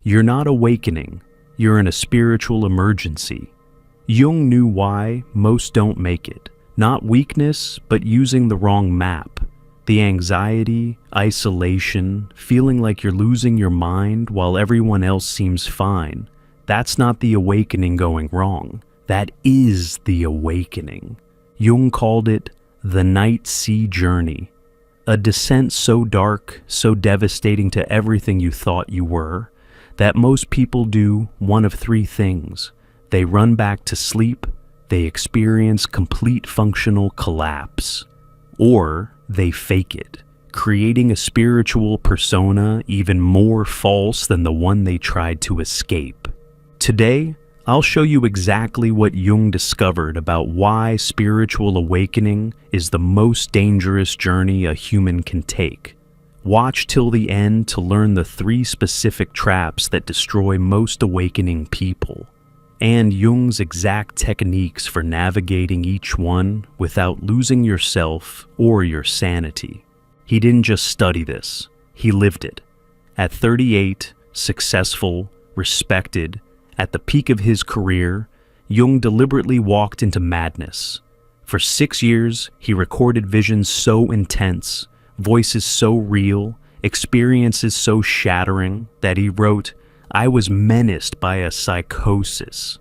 You're not awakening, you're in a spiritual emergency. Jung knew why most don't make it. Not weakness, but using the wrong map. The anxiety, isolation, feeling like you're losing your mind while everyone else seems fine. That's not the awakening going wrong. That is the awakening. Jung called it the night sea journey. A descent so dark, so devastating to everything you thought you were, that most people do one of three things. They run back to sleep, they experience complete functional collapse, or they fake it, creating a spiritual persona even more false than the one they tried to escape. Today, I'll show you exactly what Jung discovered about why spiritual awakening is the most dangerous journey a human can take. Watch till the end to learn the 3 specific traps that destroy most awakening people, and Jung's exact techniques for navigating each one without losing yourself or your sanity. He didn't just study this, he lived it. At 38, successful, respected, at the peak of his career, Jung deliberately walked into madness. For 6 years, he recorded visions so intense, voices so real, experiences so shattering that he wrote, "I was menaced by a psychosis."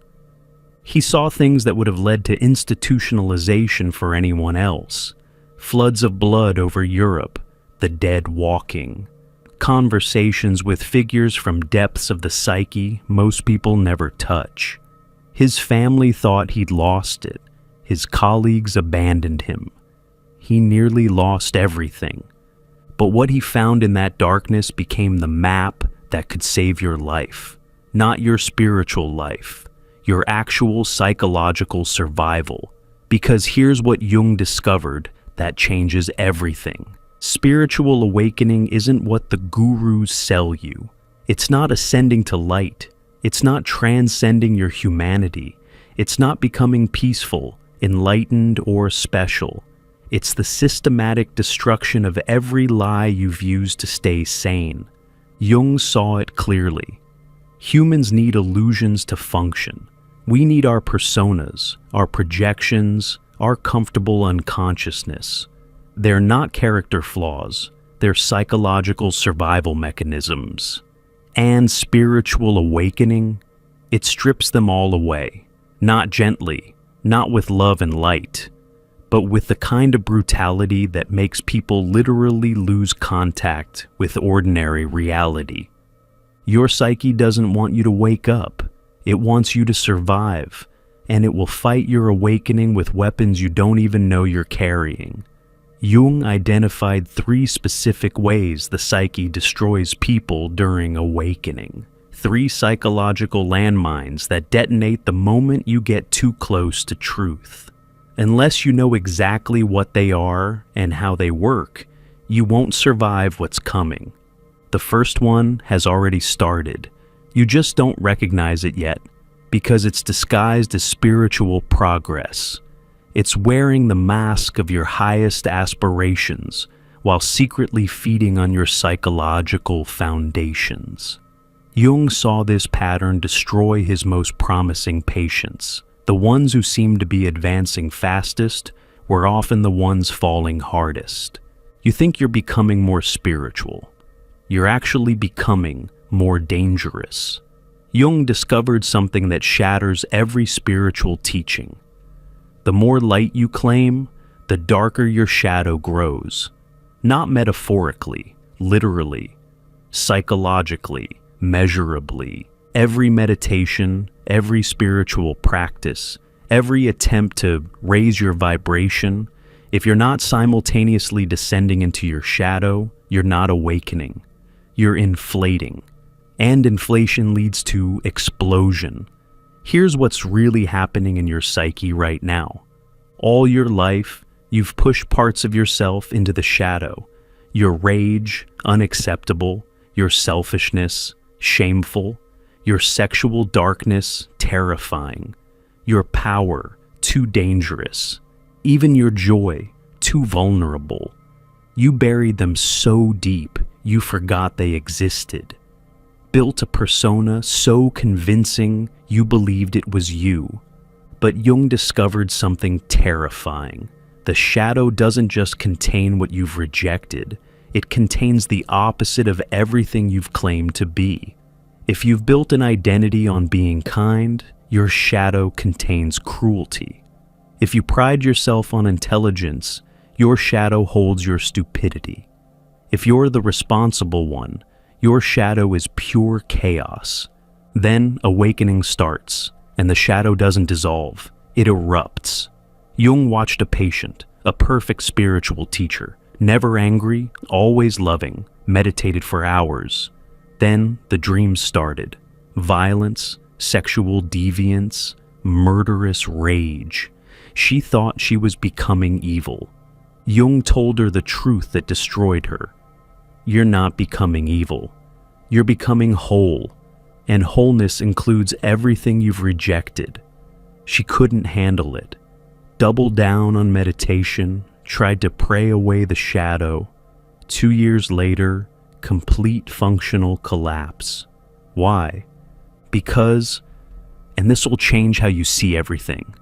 He saw things that would have led to institutionalization for anyone else. Floods of blood over Europe, the dead walking. Conversations with figures from depths of the psyche most people never touch. His family thought he'd lost it. His colleagues abandoned him. He nearly lost everything. But what he found in that darkness became the map that could save your life. Not your spiritual life, your actual psychological survival. Because here's what Jung discovered that changes everything. Spiritual awakening isn't what the gurus sell you. It's not ascending to light. It's not transcending your humanity. It's not becoming peaceful, enlightened, or special. It's the systematic destruction of every lie you've used to stay sane. Jung saw it clearly. Humans need illusions to function. We need our personas, our projections, our comfortable unconsciousness. They're not character flaws, they're psychological survival mechanisms. And spiritual awakening, it strips them all away. Not gently, not with love and light, but with the kind of brutality that makes people literally lose contact with ordinary reality. Your psyche doesn't want you to wake up, it wants you to survive, and it will fight your awakening with weapons you don't even know you're carrying. Jung identified 3 specific ways the psyche destroys people during awakening. 3 psychological landmines that detonate the moment you get too close to truth. Unless you know exactly what they are and how they work, you won't survive what's coming. The first one has already started. You just don't recognize it yet, because it's disguised as spiritual progress. It's wearing the mask of your highest aspirations while secretly feeding on your psychological foundations. Jung saw this pattern destroy his most promising patients. The ones who seemed to be advancing fastest were often the ones falling hardest. You think you're becoming more spiritual. You're actually becoming more dangerous. Jung discovered something that shatters every spiritual teaching. The more light you claim, the darker your shadow grows. Not metaphorically, literally, psychologically, measurably. Every meditation, every spiritual practice, every attempt to raise your vibration, if you're not simultaneously descending into your shadow, you're not awakening. You're inflating. And inflation leads to explosion. Here's what's really happening in your psyche right now. All your life, you've pushed parts of yourself into the shadow. Your rage, unacceptable. Your selfishness, shameful. Your sexual darkness, terrifying. Your power, too dangerous. Even your joy, too vulnerable. You buried them so deep, you forgot they existed. built a persona so convincing you believed it was you. But Jung discovered something terrifying. The shadow doesn't just contain what you've rejected, it contains the opposite of everything you've claimed to be. If you've built an identity on being kind, your shadow contains cruelty. If you pride yourself on intelligence, your shadow holds your stupidity. If you're the responsible one, your shadow is pure chaos. Then awakening starts, and the shadow doesn't dissolve, it erupts. Jung watched a patient, a perfect spiritual teacher, never angry, always loving, meditated for hours. Then the dreams started. Violence, sexual deviance, murderous rage. She thought she was becoming evil. Jung told her the truth that destroyed her. You're not becoming evil. You're becoming whole, and wholeness includes everything you've rejected. She couldn't handle it. Doubled down on meditation, tried to pray away the shadow. 2 years later, complete functional collapse. Why? Because, and this will change how you see everything,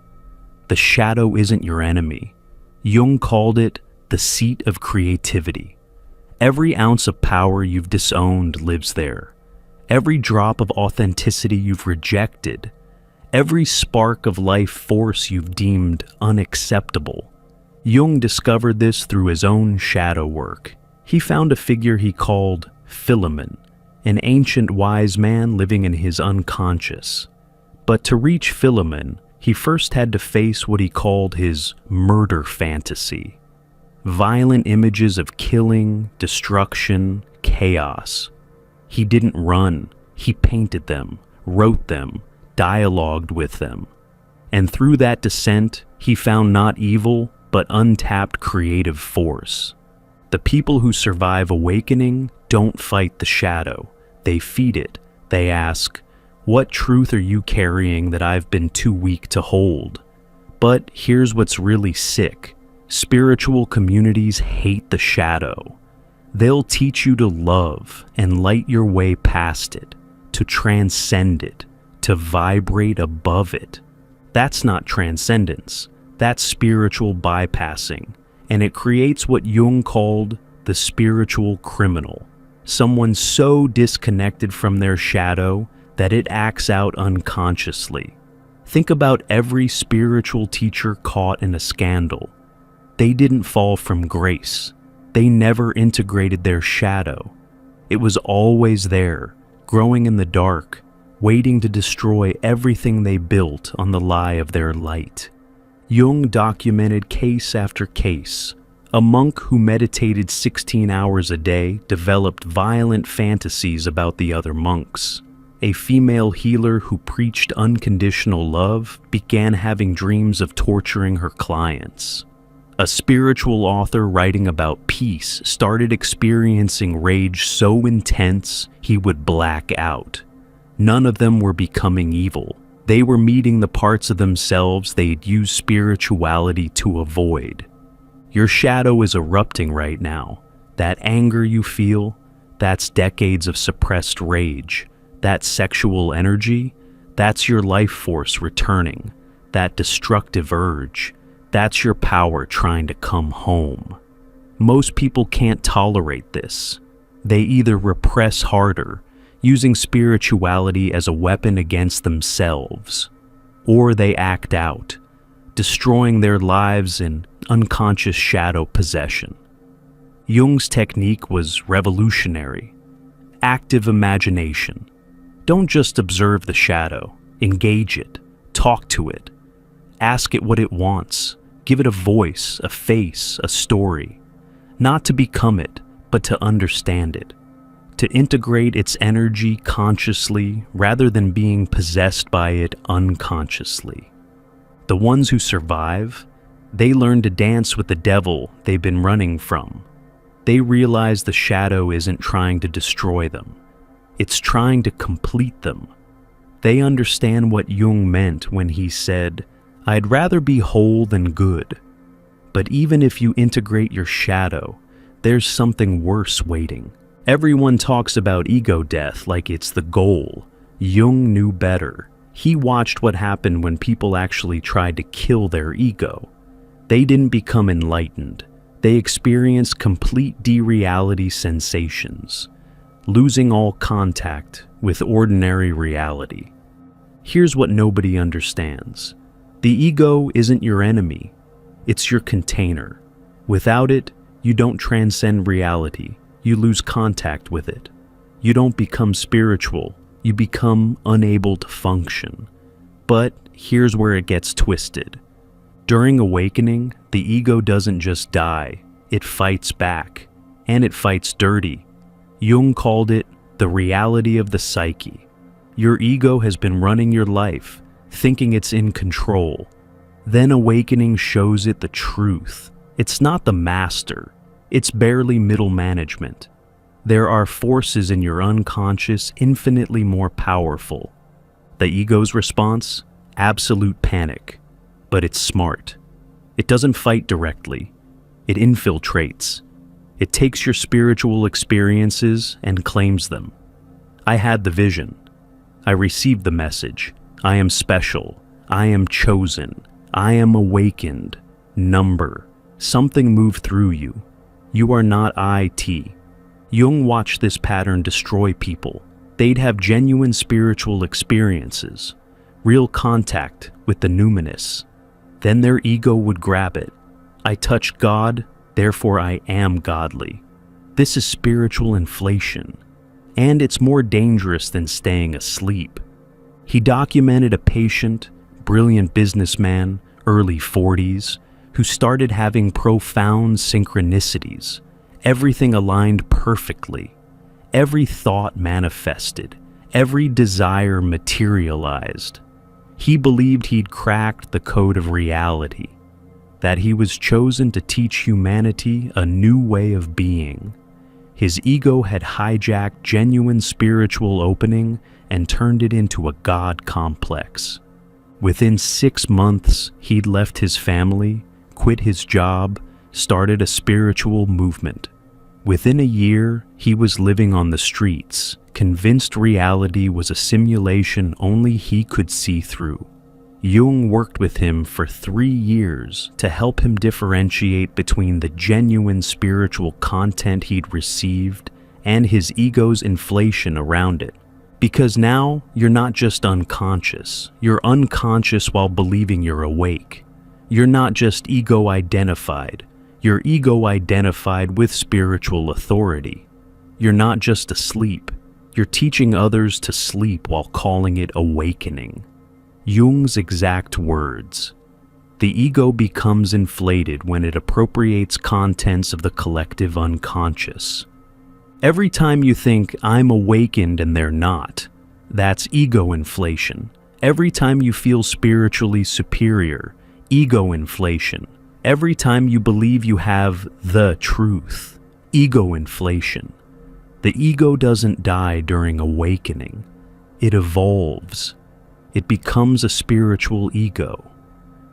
the shadow isn't your enemy. Jung called it the seat of creativity. Every ounce of power you've disowned lives there. Every drop of authenticity you've rejected. Every spark of life force you've deemed unacceptable. Jung discovered this through his own shadow work. He found a figure he called Philemon, an ancient wise man living in his unconscious. But to reach Philemon, he first had to face what he called his murder fantasy. Violent images of killing, destruction, chaos. He didn't run, he painted them, wrote them, dialogued with them. And through that descent, he found not evil, but untapped creative force. The people who survive awakening don't fight the shadow, they feed it. They ask, what truth are you carrying that I've been too weak to hold? But here's what's really sick. Spiritual communities hate the shadow. They'll teach you to love and light your way past it, to transcend it, to vibrate above it. That's not transcendence. That's spiritual bypassing, and it creates what Jung called the spiritual criminal. Someone so disconnected from their shadow that it acts out unconsciously. Think about every spiritual teacher caught in a scandal. They didn't fall from grace. They never integrated their shadow. It was always there, growing in the dark, waiting to destroy everything they built on the lie of their light. Jung documented case after case. A monk who meditated 16 hours a day developed violent fantasies about the other monks. A female healer who preached unconditional love began having dreams of torturing her clients. A spiritual author writing about peace started experiencing rage so intense he would black out. None of them were becoming evil. They were meeting the parts of themselves they'd used spirituality to avoid. Your shadow is erupting right now. That anger you feel, that's decades of suppressed rage. That sexual energy, that's your life force returning. That destructive urge, that's your power trying to come home. Most people can't tolerate this. They either repress harder, using spirituality as a weapon against themselves, or they act out, destroying their lives in unconscious shadow possession. Jung's technique was revolutionary. Active imagination. Don't just observe the shadow, engage it, talk to it, ask it what it wants, give it a voice, a face, a story. Not to become it, but to understand it. To integrate its energy consciously rather than being possessed by it unconsciously. The ones who survive, they learn to dance with the devil they've been running from. They realize the shadow isn't trying to destroy them. It's trying to complete them. They understand what Jung meant when he said, "I'd rather be whole than good." But even if you integrate your shadow, there's something worse waiting. Everyone talks about ego death like it's the goal. Jung knew better. He watched what happened when people actually tried to kill their ego. They didn't become enlightened. They experienced complete dereality sensations, losing all contact with ordinary reality. Here's what nobody understands. The ego isn't your enemy. It's your container. Without it, you don't transcend reality. You lose contact with it. You don't become spiritual. You become unable to function. But here's where it gets twisted. During awakening, the ego doesn't just die. It fights back. And it fights dirty. Jung called it the reality of the psyche. Your ego has been running your life, thinking it's in control. Then awakening shows it the truth. It's not the master. It's barely middle management. There are forces in your unconscious infinitely more powerful. The ego's response? Absolute panic. But it's smart. It doesn't fight directly. It infiltrates. It takes your spiritual experiences and claims them. I had the vision. I received the message. I am special. I am chosen. I am awakened. Number. Something moved through you. You are not IT. Jung watched this pattern destroy people. They'd have genuine spiritual experiences, real contact with the numinous. Then their ego would grab it. I touch God, therefore I am godly. This is spiritual inflation, and it's more dangerous than staying asleep. He documented a patient, brilliant businessman, early 40s, who started having profound synchronicities. Everything aligned perfectly. Every thought manifested. Every desire materialized. He believed he'd cracked the code of reality, that he was chosen to teach humanity a new way of being. His ego had hijacked genuine spiritual opening and turned it into a God complex. Within 6 months, he'd left his family, quit his job, started a spiritual movement. Within a year, he was living on the streets, convinced reality was a simulation only he could see through. Jung worked with him for 3 years to help him differentiate between the genuine spiritual content he'd received and his ego's inflation around it. Because now, you're not just unconscious, you're unconscious while believing you're awake. You're not just ego-identified, you're ego-identified with spiritual authority. You're not just asleep, you're teaching others to sleep while calling it awakening. Jung's exact words: the ego becomes inflated when it appropriates contents of the collective unconscious. Every time you think, I'm awakened and they're not, that's ego inflation. Every time you feel spiritually superior, ego inflation. Every time you believe you have the truth, ego inflation. The ego doesn't die during awakening. It evolves. It becomes a spiritual ego,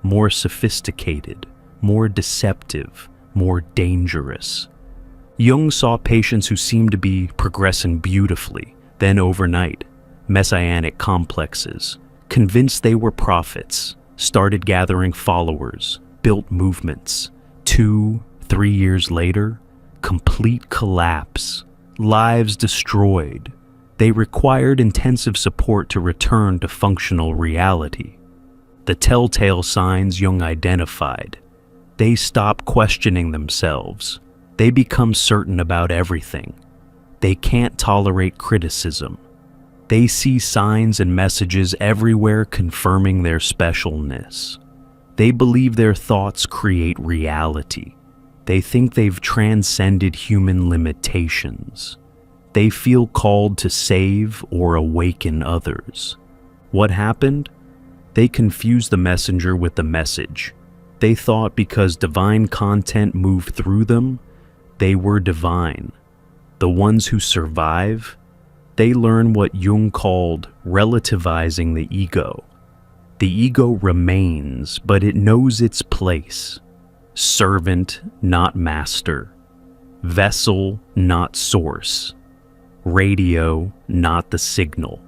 more sophisticated, more deceptive, more dangerous. Jung saw patients who seemed to be progressing beautifully, then overnight, messianic complexes, convinced they were prophets, started gathering followers, built movements. 2, 3 years later, complete collapse, lives destroyed. They required intensive support to return to functional reality. The telltale signs Jung identified: they stop questioning themselves. They become certain about everything. They can't tolerate criticism. They see signs and messages everywhere confirming their specialness. They believe their thoughts create reality. They think they've transcended human limitations. They feel called to save or awaken others. What happened? They confused the messenger with the message. They thought because divine content moved through them, they were divine. The ones who survive, they learn what Jung called relativizing the ego. The ego remains, but it knows its place. Servant, not master. Vessel, not source. radio, not the signal.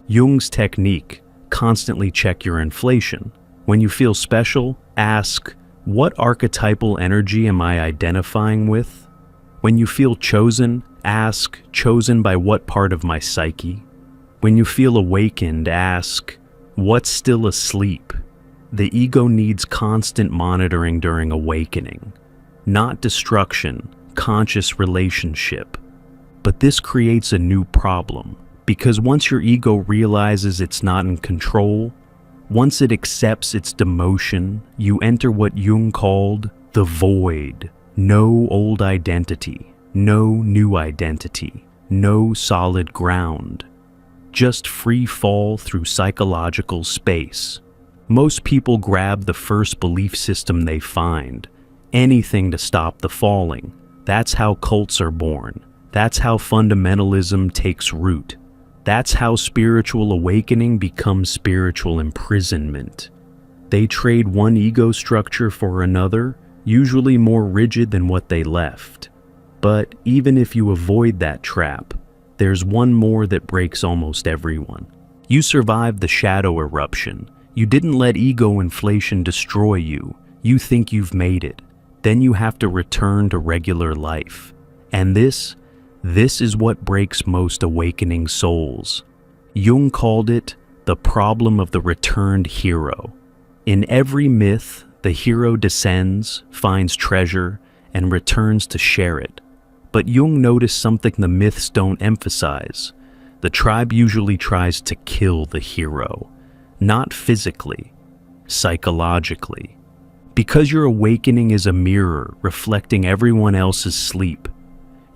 Jung's technique: constantly check your inflation. When you feel special, ask, what archetypal energy am I identifying with? When you feel chosen, ask, chosen by what part of my psyche? When you feel awakened, ask, what's still asleep? The ego needs constant monitoring during awakening, not destruction, conscious relationship. But this creates a new problem, because once your ego realizes it's not in control, once it accepts its demotion, you enter what Jung called the void. No old identity, no new identity, no solid ground. Just free fall through psychological space. Most people grab the first belief system they find, anything to stop the falling. That's how cults are born. That's how fundamentalism takes root. That's how spiritual awakening becomes spiritual imprisonment. They trade one ego structure for another, usually more rigid than what they left. But even if you avoid that trap, there's one more that breaks almost everyone. You survived the shadow eruption. You didn't let ego inflation destroy you. You think you've made it. Then you have to return to regular life. And this is what breaks most awakening souls. Jung called it the problem of the returned hero. In every myth, the hero descends, finds treasure, and returns to share it. But Jung noticed something the myths don't emphasize. The tribe usually tries to kill the hero, not physically, psychologically. Because your awakening is a mirror reflecting everyone else's sleep,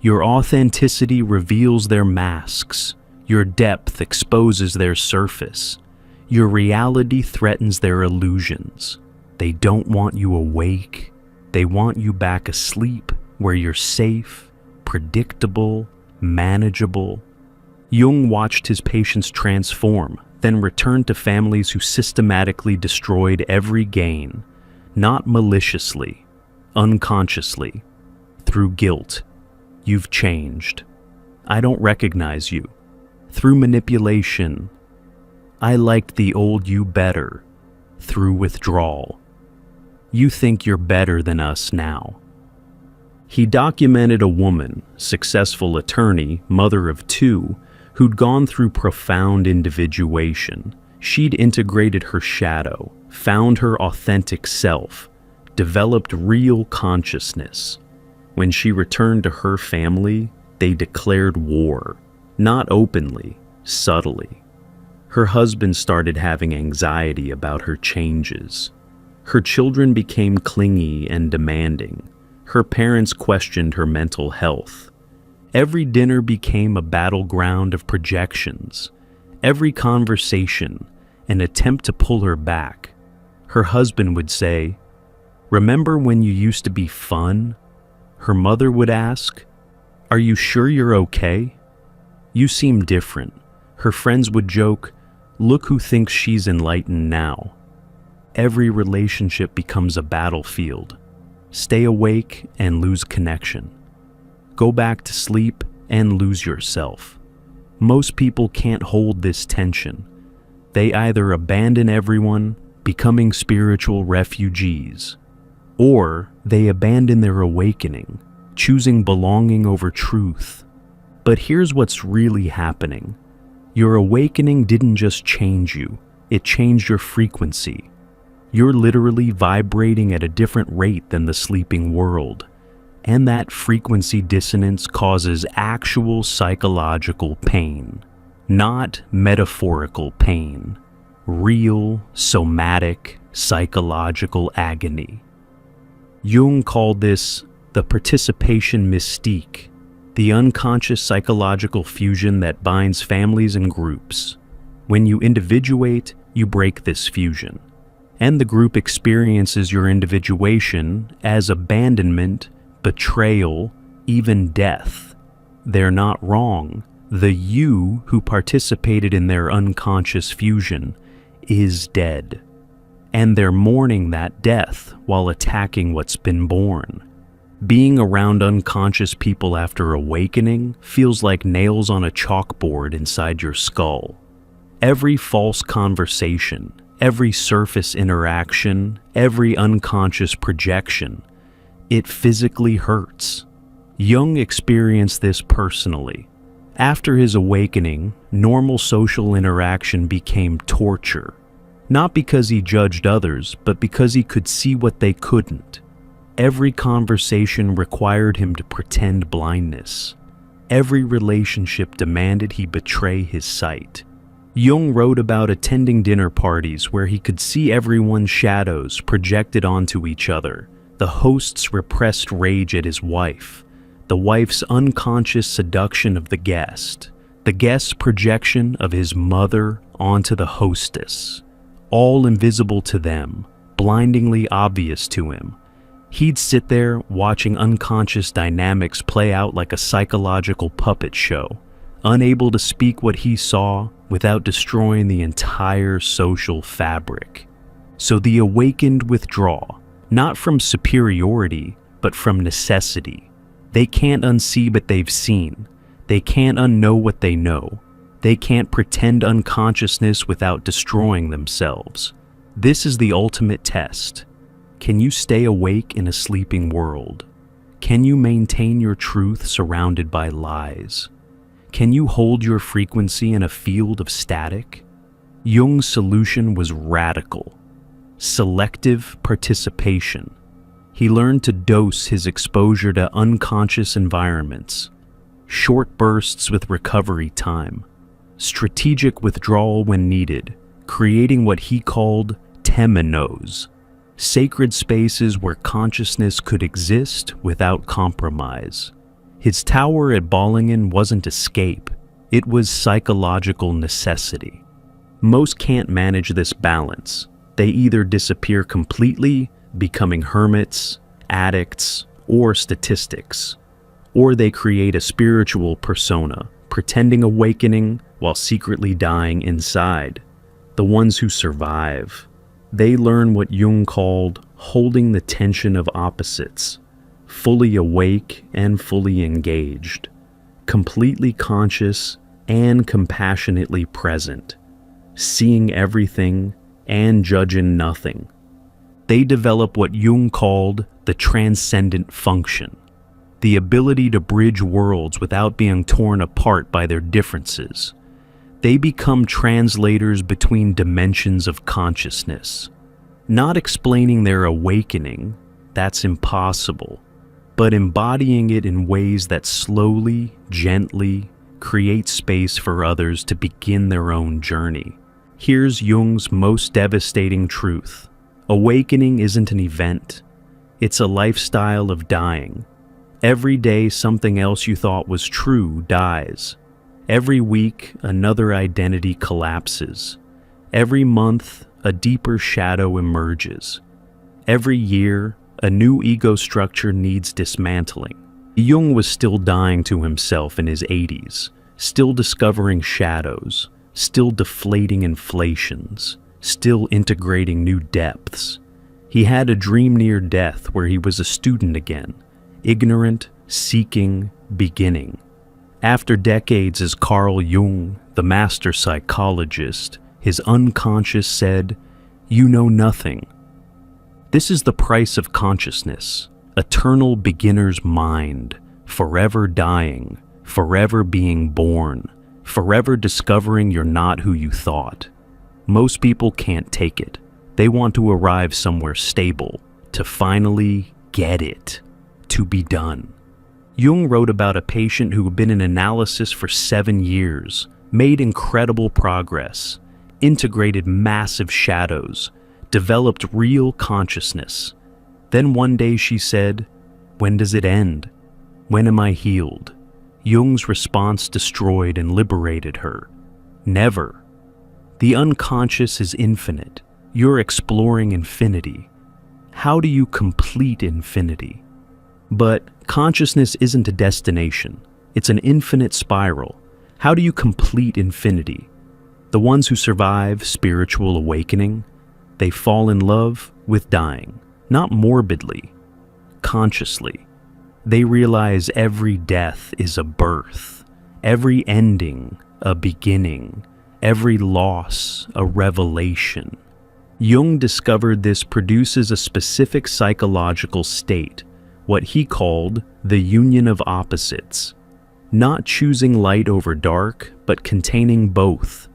your authenticity reveals their masks, your depth exposes their surface, your reality threatens their illusions. They don't want you awake, they want you back asleep where you're safe, predictable, manageable. Jung watched his patients transform, then returned to families who systematically destroyed every gain, not maliciously, unconsciously, through guilt. You've changed. I don't recognize you. Through manipulation. I liked the old you better. Through withdrawal. You think you're better than us now. He documented a woman, successful attorney, mother of two, who'd gone through profound individuation. She'd integrated her shadow, found her authentic self, developed real consciousness. When she returned to her family, they declared war, not openly, subtly. Her husband started having anxiety about her changes. Her children became clingy and demanding. Her parents questioned her mental health. Every dinner became a battleground of projections. Every conversation, an attempt to pull her back. Her husband would say, "Remember when you used to be fun?" Her mother would ask, "Are you sure you're okay? You seem different." Her friends would joke, "Look who thinks she's enlightened now." Every relationship becomes a battlefield. Stay awake and lose connection. Go back to sleep and lose yourself. Most people can't hold this tension. They either abandon everyone, becoming spiritual refugees, or they abandon their awakening, choosing belonging over truth. But here's what's really happening. Your awakening didn't just change you, it changed your frequency. You're literally vibrating at a different rate than the sleeping world. And that frequency dissonance causes actual psychological pain, not metaphorical pain, real, somatic, psychological agony. Jung called this the participation mystique, the unconscious psychological fusion that binds families and groups. When you individuate, you break this fusion, and the group experiences your individuation as abandonment, betrayal, even death. They're not wrong. The you who participated in their unconscious fusion is dead. And they're mourning that death while attacking what's been born. Being around unconscious people after awakening feels like nails on a chalkboard inside your skull. Every false conversation, every surface interaction, every unconscious projection, it physically hurts. Jung experienced this personally. After his awakening, normal social interaction became torture. Not because he judged others, but because he could see what they couldn't. Every conversation required him to pretend blindness. Every relationship demanded he betray his sight. Jung wrote about attending dinner parties where he could see everyone's shadows projected onto each other, the host's repressed rage at his wife, the wife's unconscious seduction of the guest's projection of his mother onto the hostess, all invisible to them, blindingly obvious to him. He'd sit there watching unconscious dynamics play out like a psychological puppet show, unable to speak what he saw without destroying the entire social fabric. So the awakened withdraw, not from superiority, but from necessity. They can't unsee what they've seen. They can't unknow what they know. They can't pretend unconsciousness without destroying themselves. This is the ultimate test. Can you stay awake in a sleeping world? Can you maintain your truth surrounded by lies? Can you hold your frequency in a field of static? Jung's solution was radical. Selective participation. He learned to dose his exposure to unconscious environments. Short bursts with recovery time. Strategic withdrawal when needed, creating what he called temenos. Sacred spaces where consciousness could exist without compromise. His tower at Bollingen wasn't escape, it was psychological necessity. Most can't manage this balance. They either disappear completely, becoming hermits, addicts, or statistics. Or they create a spiritual persona, pretending awakening while secretly dying inside. The ones who survive. They learn what Jung called holding the tension of opposites, fully awake and fully engaged, completely conscious and compassionately present, seeing everything and judging nothing. They develop what Jung called the transcendent function, the ability to bridge worlds without being torn apart by their differences. They become translators between dimensions of consciousness, not explaining their awakening, that's impossible, but embodying it in ways that slowly, gently create space for others to begin their own journey. Here's Jung's most devastating truth. Awakening isn't an event. It's a lifestyle of dying. Every day something else you thought was true dies. Every week, another identity collapses. Every month, a deeper shadow emerges. Every year, a new ego structure needs dismantling. Jung was still dying to himself in his 80s, still discovering shadows, still deflating inflations, still integrating new depths. He had a dream near death where he was a student again, ignorant, seeking, beginning. After decades as Carl Jung, the master psychologist, his unconscious said, "You know nothing." This is the price of consciousness, eternal beginner's mind, forever dying, forever being born, forever discovering you're not who you thought. Most people can't take it. They want to arrive somewhere stable, to finally get it, to be done. Jung wrote about a patient who had been in analysis for 7 years, made incredible progress, integrated massive shadows, developed real consciousness. Then one day she said, "When does it end? When am I healed?" Jung's response destroyed and liberated her. Never. The unconscious is infinite. You're exploring infinity. How do you complete infinity? But consciousness isn't a destination. It's an infinite spiral. How do you complete infinity? The ones who survive spiritual awakening, they fall in love with dying, not morbidly, consciously. They realize every death is a birth, every ending a beginning, every loss a revelation. Jung discovered this produces a specific psychological state, what he called the union of opposites. Not choosing light over dark, but containing both.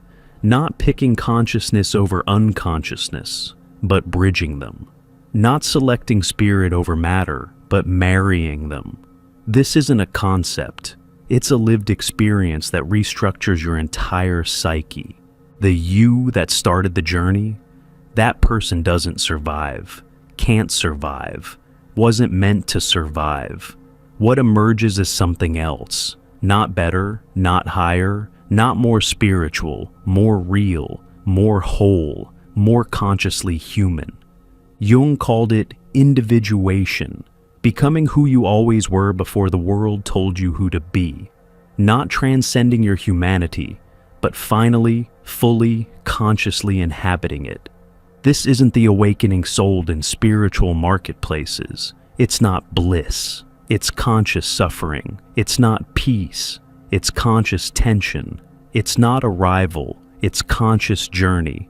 Not picking consciousness over unconsciousness, but bridging them. Not selecting spirit over matter, but marrying them. This isn't a concept. It's a lived experience that restructures your entire psyche. The you that started the journey, that person doesn't survive, can't survive, wasn't meant to survive. What emerges is something else. Not better, not higher, not more spiritual, more real, more whole, more consciously human. Jung called it individuation, becoming who you always were before the world told you who to be. Not transcending your humanity, but finally, fully, consciously inhabiting it. This isn't the awakening sold in spiritual marketplaces. It's not bliss. It's conscious suffering. It's not peace. It's conscious tension. It's not arrival. It's conscious journey.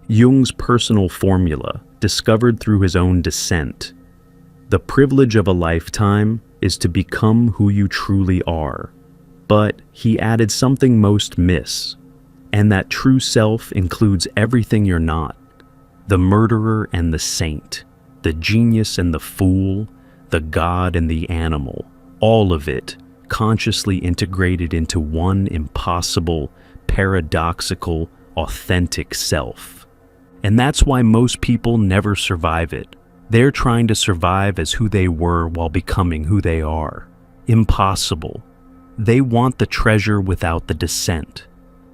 Jung's personal formula, discovered through his own descent. The privilege of a lifetime is to become who you truly are. But he added something most miss, and that true self includes everything you're not. The murderer and the saint, the genius and the fool, the god and the animal, all of it consciously integrated into one impossible, paradoxical, authentic self. And that's why most people never survive it. They're trying to survive as who they were while becoming who they are. Impossible. They want the treasure without the descent,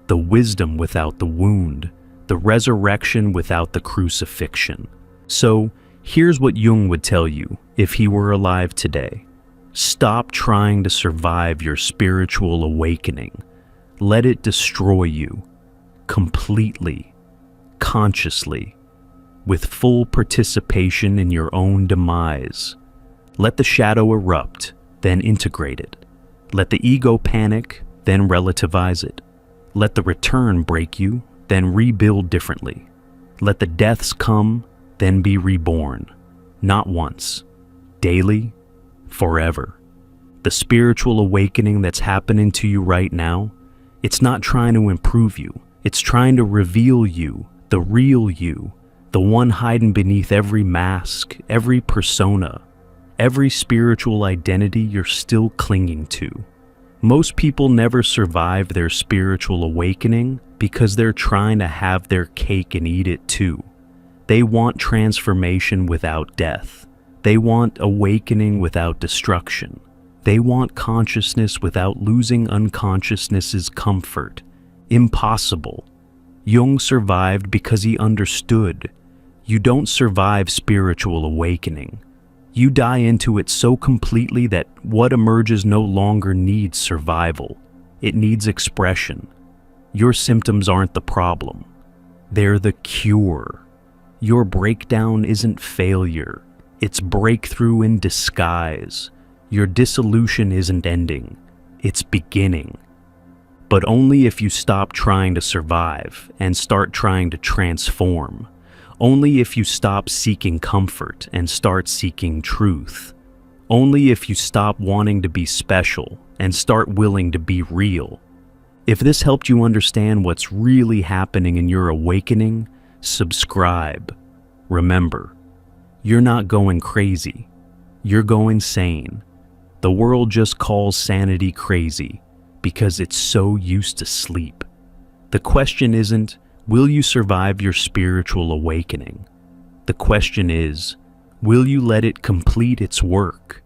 the wisdom without the wound, the resurrection without the crucifixion. So, here's what Jung would tell you if he were alive today. Stop trying to survive your spiritual awakening. Let it destroy you, completely, consciously, with full participation in your own demise. Let the shadow erupt, then integrate it. Let the ego panic, then relativize it. Let the return break you, then rebuild differently. Let the deaths come, then be reborn. Not once, daily, forever. The spiritual awakening that's happening to you right now, it's not trying to improve you. It's trying to reveal you, the real you, the one hiding beneath every mask, every persona, every spiritual identity you're still clinging to. Most people never survive their spiritual awakening because they're trying to have their cake and eat it too. They want transformation without death. They want awakening without destruction. They want consciousness without losing unconsciousness's comfort. Impossible. Jung survived because he understood. You don't survive spiritual awakening. You die into it so completely that what emerges no longer needs survival. It needs expression. Your symptoms aren't the problem. They're the cure. Your breakdown isn't failure. It's breakthrough in disguise. Your dissolution isn't ending. It's beginning. But only if you stop trying to survive and start trying to transform. Only if you stop seeking comfort and start seeking truth. Only if you stop wanting to be special and start willing to be real. If this helped you understand what's really happening in your awakening, subscribe. Remember, you're not going crazy. You're going sane. The world just calls sanity crazy because it's so used to sleep. The question isn't, will you survive your spiritual awakening? The question is, will you let it complete its work?